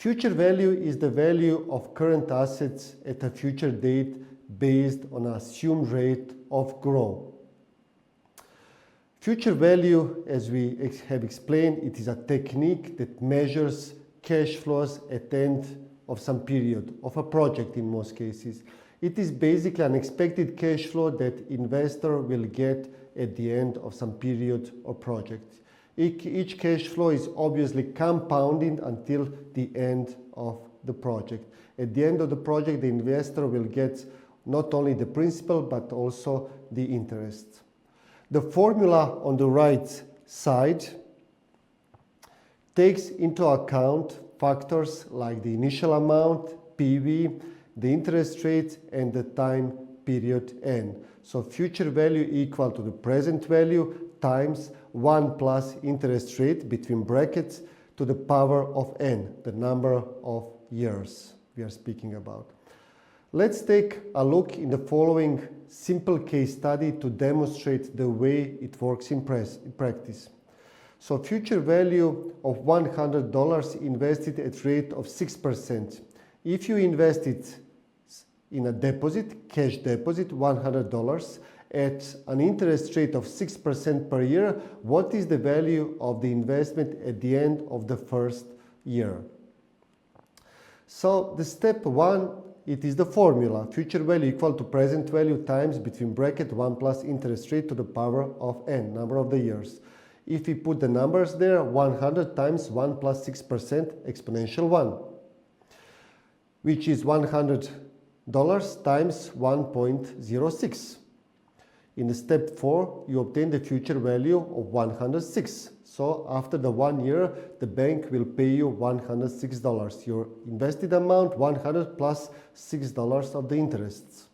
Future value is the value of current assets at a future date based on an assumed rate of growth. Future value, as we have explained, it is a technique that measures cash flows at the end of some period, of a project in most cases. It is basically an expected cash flow that investor will get at the end of some period or project. Each cash flow is obviously compounding until the end of the project. At the end of the project, the investor will get not only the principal but also the interest. The formula on the right side takes into account factors like the initial amount, PV, the interest rate, and the time period N. So future value equal to the present value times 1 plus interest rate between brackets to the power of N, the number of years we are speaking about. Let's take a look in the following simple case study to demonstrate the way it works in practice. So future value of $100 invested at rate of 6%. If you invest it in a deposit, cash deposit, $100 at an interest rate of 6% per year, what is the value of the investment at the end of the first year? So the step one, it is the formula, future value equal to present value times between bracket 1 plus interest rate to the power of N, number of the years. If we put the numbers there, 100 times 1 plus 6% exponential 1, which is $100 times 1.06. In the step 4, you obtain the future value of 106. So after the 1 year, the bank will pay you $106. Your invested amount, 100 plus $6 of the interests.